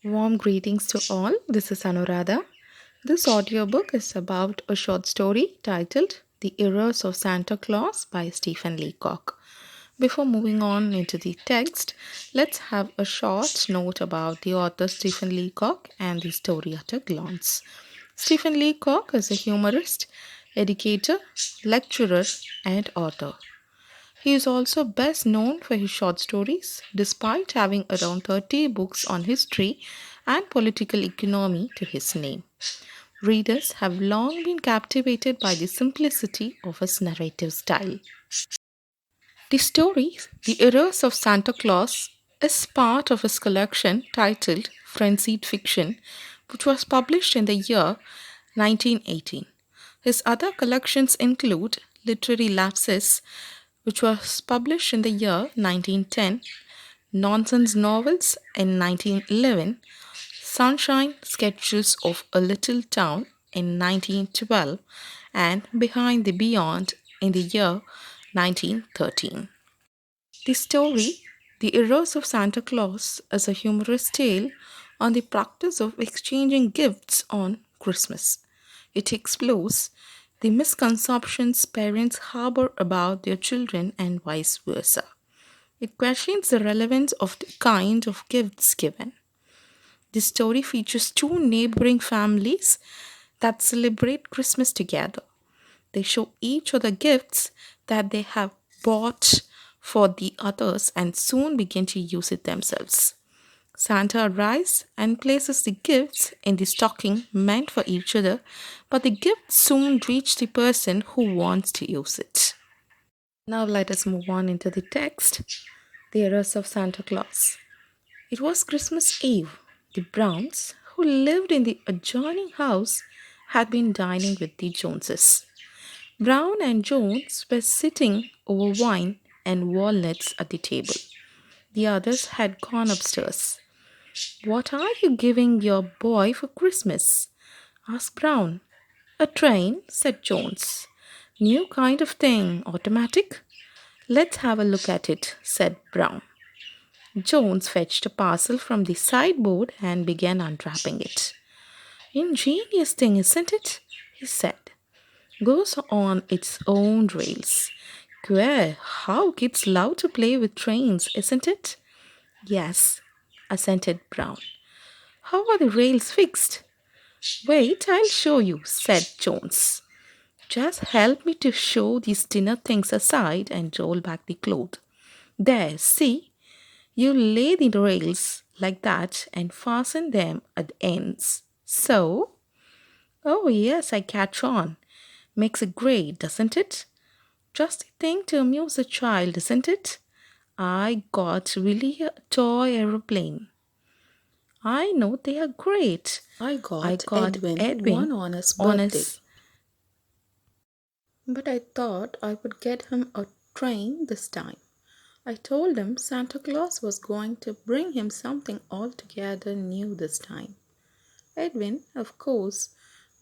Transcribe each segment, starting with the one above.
Warm greetings to all. This is Anuradha. This audiobook is about a short story titled The Errors of Santa Claus by Stephen Leacock. Before moving on into the text, let's have a short note about the author Stephen Leacock and the story at a glance. Stephen Leacock is a humorist, educator, lecturer, and author. He is also best known for his short stories, despite having around 30 books on history and political economy to his name. Readers have long been captivated by the simplicity of his narrative style. The story, The Errors of Santa Claus, is part of his collection titled Frenzied Fiction, which was published in the year 1918. His other collections include Literary Lapses, which was published in the year 1910, Nonsense Novels in 1911, Sunshine Sketches of a Little Town in 1912, and Behind the Beyond in the year 1913. The story, The Errors of Santa Claus, is a humorous tale on the practice of exchanging gifts on Christmas. It explores the misconceptions parents harbor about their children and vice versa. It questions the relevance of the kind of gifts given. The story features two neighboring families that celebrate Christmas together. They show each other gifts that they have bought for the others and soon begin to use it themselves. Santa arrives and places the gifts in the stocking meant for each other, but the gifts soon reach the person who wants to use it. Now let us move on into the text. The Errors of Santa Claus. It was Christmas Eve. The Browns, who lived in the adjoining house, had been dining with the Joneses. Brown and Jones were sitting over wine and walnuts at the table. The others had gone upstairs. "What are you giving your boy for Christmas?" asked Brown. "A train," said Jones. "New kind of thing, automatic?" "Let's have a look at it," said Brown. Jones fetched a parcel from the sideboard and began unwrapping it. "Ingenious thing, isn't it?" he said. "Goes on its own rails. Queer how kids love to play with trains, isn't it?" "Yes," assented Brown. "How are the rails fixed?" "Wait, I'll show you," said Jones. "Just help me to show these dinner things aside and roll back the cloth. There, see? You lay the rails like that and fasten them at the ends. So, oh yes, I catch on. Makes it great, doesn't it? Just a thing to amuse a child, isn't it? I got really a toy aeroplane. I know they are great. I I got got Edwin Edwin one on his on birthday, his, but I thought I would get him a train this time. I told him Santa Claus was going to bring him something altogether new this time. Edwin, of course,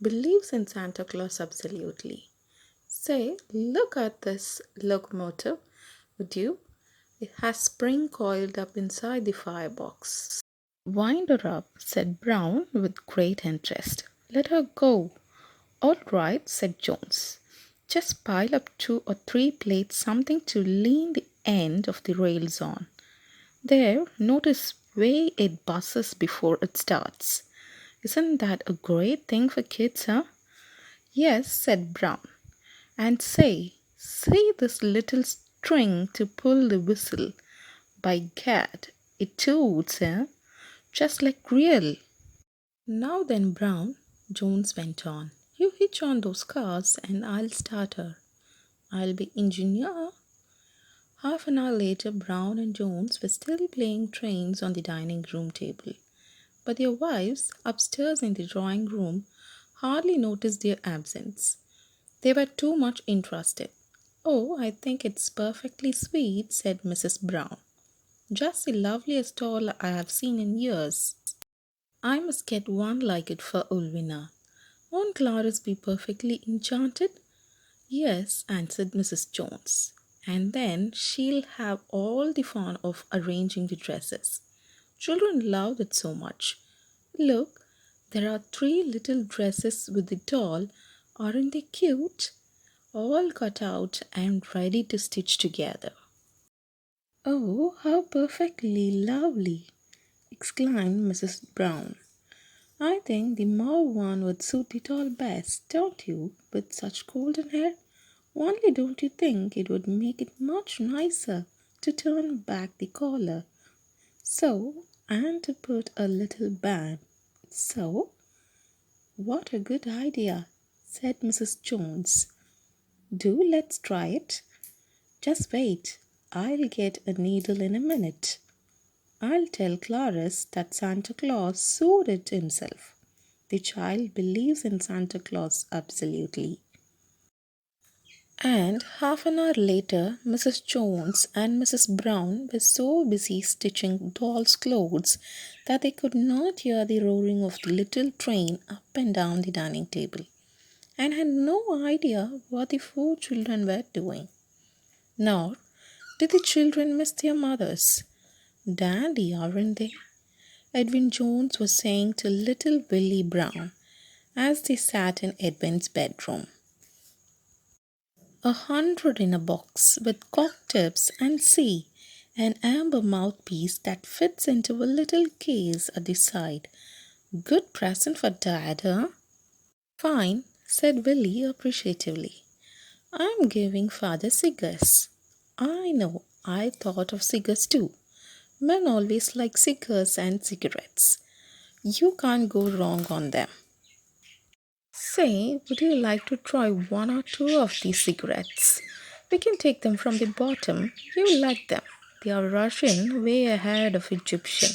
believes in Santa Claus absolutely. Say, look at this locomotive, would you? It has spring coiled up inside the firebox. "Wind her up," said Brown with great interest. "Let her go." "All right," said Jones. "Just pile up 2 or 3 plates, something to lean the end of the rails on. There, notice way it buzzes before it starts. Isn't that a great thing for kids, huh?" "Yes," said Brown. "And say, see this little string to pull the whistle. By gad, it toots, eh? Just like real." "Now then, Brown," Jones went on, "you hitch on those cars and I'll start her. I'll be engineer." Half an hour later, Brown and Jones were still playing trains on the dining room table, but their wives, upstairs in the drawing room, hardly noticed their absence. They were too much interested. "Oh, I think it's perfectly sweet," said Mrs. Brown. "Just the loveliest doll I have seen in years. I must get one like it for Ulvina. Won't Clarice be perfectly enchanted?" "Yes," answered Mrs. Jones. "And then she'll have all the fun of arranging the dresses. Children love it so much. Look, there are three little dresses with the doll. Aren't they cute? All cut out and ready to stitch together. Oh, how perfectly lovely! Exclaimed Mrs. Brown. I think the mauve one would suit it all best, don't you? With such golden hair? Only don't you think it would make it much nicer to turn back the collar? So, and to put a little band. So, what a good idea, said Mrs. Jones. Do let's try it. Just wait. I'll get a needle in a minute. I'll tell Clarice that Santa Claus sewed it himself. The child believes in Santa Claus absolutely. And half an hour later, Mrs. Jones and Mrs. Brown were so busy stitching dolls' clothes that they could not hear the roaring of the little train up and down the dining table, and had no idea what the four children were doing. Nor did the children miss their mothers. Dandy, aren't they? Edwin Jones was saying to little Willie Brown as they sat in Edwin's bedroom. 100 in a box with cock tips and see, an amber mouthpiece that fits into a little case at the side. Good present for Dad, huh? Fine, said Willie appreciatively. I'm giving Father cigars. I know, I thought of cigars too. Men always like cigars and cigarettes. You can't go wrong on them. Say, would you like to try one or two of these cigarettes? We can take them from the bottom. You'll like them. They are Russian, way ahead of Egyptian.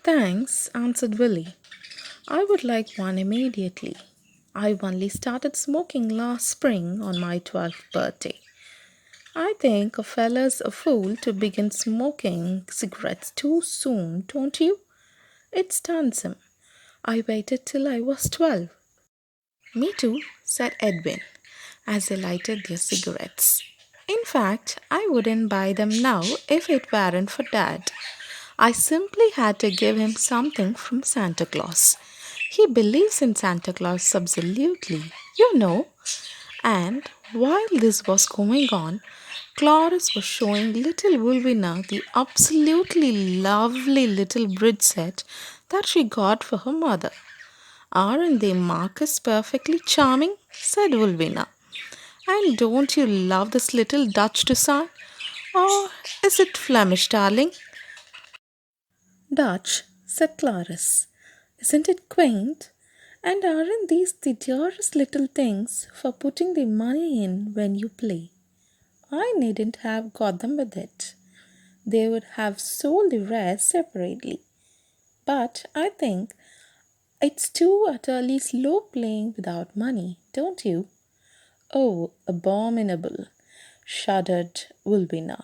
Thanks, answered Willie. I would like one immediately. I only started smoking last spring on my 12th birthday. I think a fella's a fool to begin smoking cigarettes too soon, don't you? It stuns him. I waited till I was 12. Me too, said Edwin, as they lighted their cigarettes. In fact, I wouldn't buy them now if it weren't for Dad. I simply had to give him something from Santa Claus. He believes in Santa Claus absolutely, you know. And while this was going on, Clarice was showing little Vulvina the absolutely lovely little bridge set that she got for her mother. Aren't they, Marcus, perfectly charming? Said Vulvina. And don't you love this little Dutch design? Or is it Flemish, darling? Dutch, said Clarice. Isn't it quaint? And aren't these the dearest little things for putting the money in when you play? I needn't have got them with it. They would have sold the rest separately. But I think it's too utterly slow playing without money, don't you? Oh, abominable, shuddered Ulvina.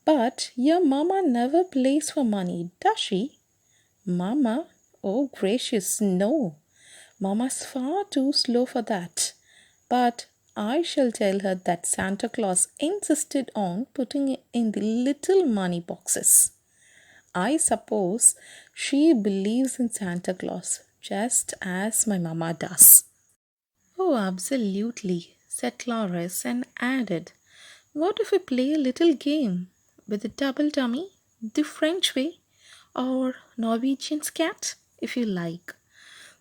But your mamma never plays for money, does she? Mamma? Oh, gracious, no. Mamma's far too slow for that. But I shall tell her that Santa Claus insisted on putting it in the little money boxes. I suppose she believes in Santa Claus just as my mamma does. Oh, absolutely, said Clarice and added, what if we play a little game with a double dummy, the French way, or Norwegian scat, if you like?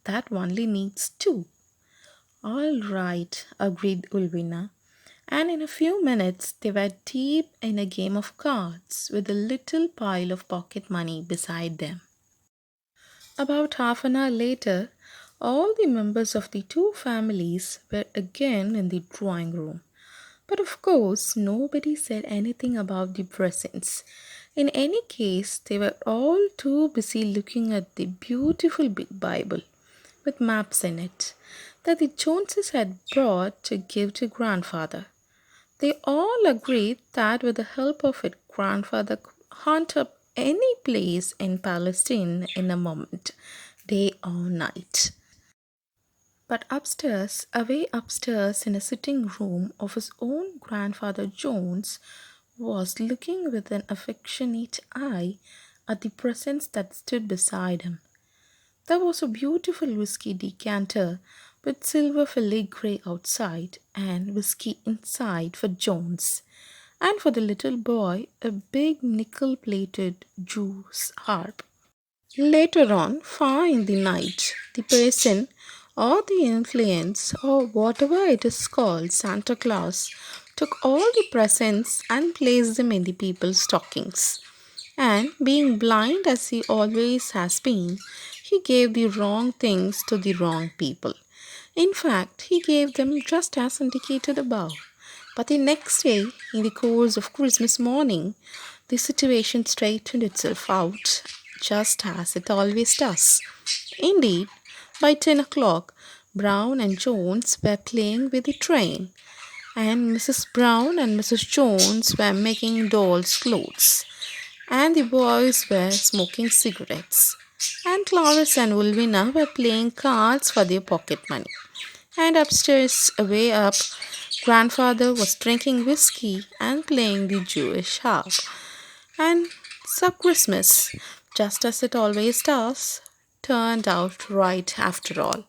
That only needs two. All right, agreed Ulvina. And in a few minutes they were deep in a game of cards with a little pile of pocket money beside them. About half an hour later, all the members of the two families were again in the drawing room. But of course, nobody said anything about the presents. In any case, they were all too busy looking at the beautiful big Bible with maps in it that the Joneses had brought to give to grandfather. They all agreed that with the help of it, grandfather could hunt up any place in Palestine in a moment, day or night. But upstairs, away upstairs in a sitting room of his own, grandfather Jones was looking with an affectionate eye at the presents that stood beside him. There was a beautiful whiskey decanter with silver filigree outside and whiskey inside for Jones, and for the little boy, a big nickel plated Jew's harp. Later on, far in the night, the person or the influence or whatever it is called, Santa Claus, took all the presents and placed them in the people's stockings. And being blind as he always has been, he gave the wrong things to the wrong people. In fact, he gave them just as indicated above. But the next day, in the course of Christmas morning, the situation straightened itself out just as it always does. Indeed, by 10 o'clock, Brown and Jones were playing with the train, and Mrs. Brown and Mrs. Jones were making dolls' clothes, and the boys were smoking cigarettes, and Clovis and Ulvina were playing cards for their pocket money. And upstairs, away up, grandfather was drinking whiskey and playing the Jewish harp. And so Christmas, just as it always does, turned out right after all.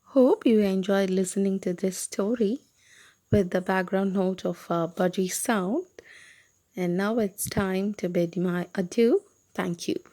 Hope you enjoyed listening to this story with the background note of a budgie sound. And now it's time to bid my adieu. Thank you.